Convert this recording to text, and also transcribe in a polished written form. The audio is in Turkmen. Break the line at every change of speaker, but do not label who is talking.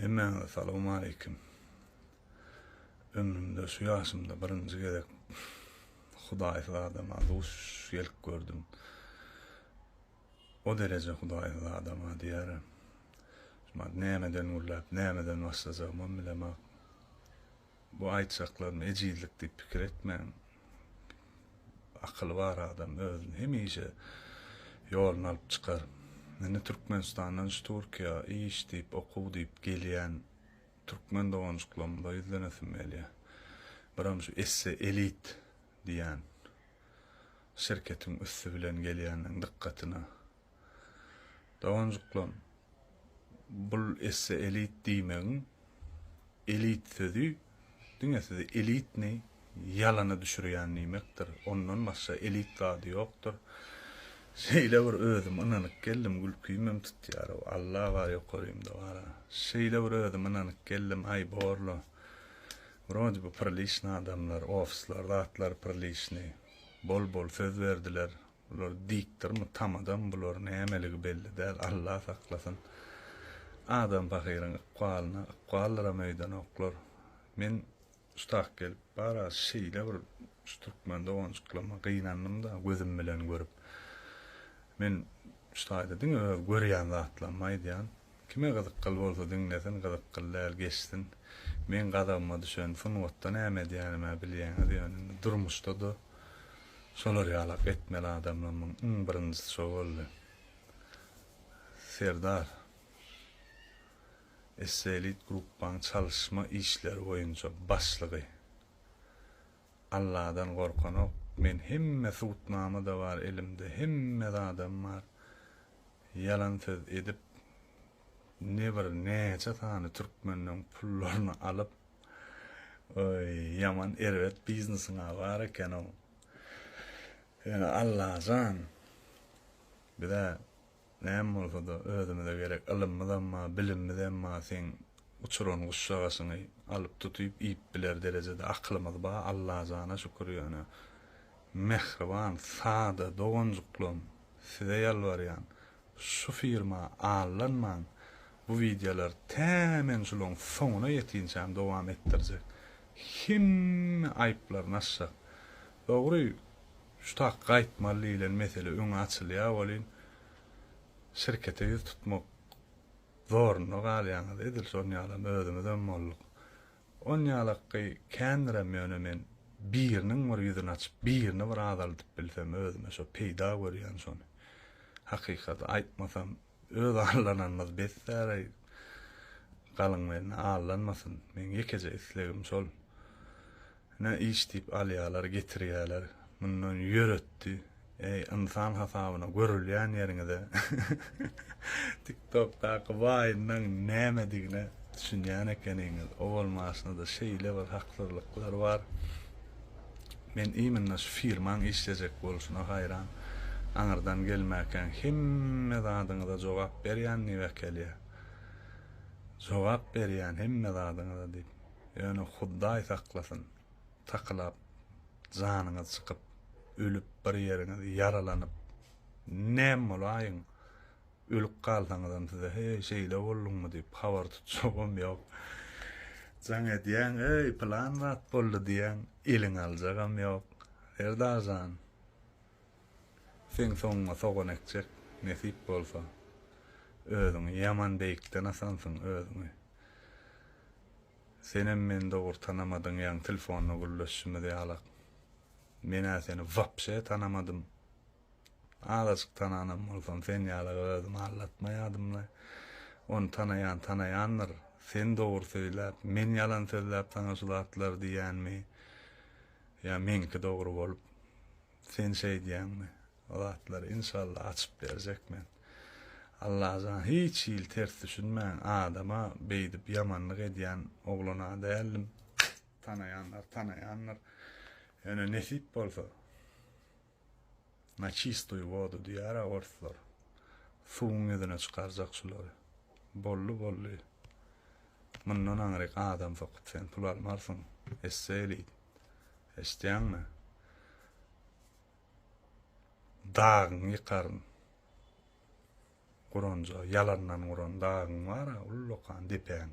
Hemen assalamu alaykum. Ömrümde şu yaşımda birinci gerek Hudaýyzy adama duş gelip gördüm. O derece Hudaýyzy adama diýerim. Şuna nämeden urlap, nämeden başlajagym bilemem. Bu aýtsaklaryny ejizlik diýip pikir etmän. Akyly bar adam özüni hemişe ýoluna alyp çykar. Meni Türkmenistandan Türkiýe iş diýip, okuw diýip gelýän Türkmen dogançyklarymda izlenesim gelýär. Biram şu esse elit diýen şirketiň üssü bilen gelýäniň dikkatyna. Dogançyklar bul esse elit diýmegiň elit sözi düňäsinde elitni ýalana düşürýän nimekdir. Ondan başga elit zady ýokdur. Şeýle bir özüm inanyp geldim, gülküýmem tutýar. Allah var ýokarymda var. Şeýle bir özüm inanyp geldim, ay borlu. Brody bu perliçni adamlar, ofisler, zatlar perliçni. Bol söz berdiler. Bular dikdirmi tamadan bular nämeligi belli däl. Allah saklasyn. Adam bakyryň aqwalara meýdan oklar. Men ustak gelip bara şeýle bir Türkmen dogançyklama gynandım da gözüm bilen görüp. Men şaýda diň görýän zatlanmaý diýen. Kime gyzykly bolsa diňlesen gyzyklylar geçsin. Men gadamma düşen funwatdan näme diýenimi bilýän diýen. Durmuşda da şolar ýalak etmeli adamlaryň birinjisi şo boldy. Serdar Eselit gruppaň çalışma işleri boýunça başlygy. Allah'dan gorkanok. Men hemme suutnama da var elimde, hemme da adam var. Yalan söz edip, neçe tane Türkmenden pullaryny alıp, yaman erwet biznesine var eken o. Yani Allah'dan, bir de näme bolsa da özüme gerek ilmden ma, bilimden ma sen uçuran guşşagasyny alıp tutup ip biler derejede aklymyz ba Allah'ana şükür ýöne. Mehriban, sada, dogançyklym, size ýalbarýan, şu firma allanman, bu videolar tämen şulan soňuna ýetinçem dowam etdirjek. Himme aýplar naşsa. Dogry, şu tak gaýtmaly ile mesele öňe açylýar bolyn. Şirkete ýüz tutmak zorunly galýan edil şonýalam özümden mollyk. Onýalykky kändirem ýöne men birinin var yüzünü açıp, birini var adalyp bilsem özüme şo peýda görýän şonu. Hakykat aýtmasam, öz allananmaz besler, galyň men allanmasyn. Men ýekeje islegim şol. Ne iş diýip alýarlar, getirýärler, mundan ýöretdi. İnsan hasabyna görülýän ýeriňde TikTok'daky baýynyň näme diýine düşünýän ekeniňiz. O bolmasyna da şeýle bir haklylyklar var. Men iýmenle şu firmaň işlejek bolşuna haýran. Aňyrdan gelmäken hemme zadyňyza jogap berýän niwekelýär. Jogap berýän hemme zadyňyza diýip. Ýöne Hudaý saklasyn. Taklap janyňyz çykyp ölüp bir ýeriňiz yaralanyp näme bolaýyn? Ölüp galsaňyzdan size şeýle bolduňmy diýip habar tutjagym ýok. Jaňa diýen, plan wat boldy diýen, eliň aljagam ýok. Erdazan. Sen soňa soňanekçek nesip bolsa, özüň ýaman beýikden asansyň özüňi. Senem men dogry tanamadyň ýa telefonyna gülleşimi diýalak. Men seni vapşe tanamadym. Azajyk tananam bolsam sen ýaly özümi allatmaýadymly. Onu tanaýanlar. Sen dogry söýläp, men ýalan söýläp taňa sulatlar diýänmi? Ya menki dogry bolup, sen şey diýänmi? Zatlar inşallah açyp berjekmen. Allah'dan hiç ýyl ters düşünmän adama beýdip ýamanlyk edýän oglana dälim. Tanaýanlar. Ýöne nesip bolsa, na çistoy vodu diýär orslar. Suwuň ýüzüne çykarjak şulary. Bolly. Mundan aňryk adam sokup sen pul almarsyň. Esselit. Eşdiýänmi? Dağın yıkarın. Kuronca, yalandan kuron dağın var, ullokan dipen.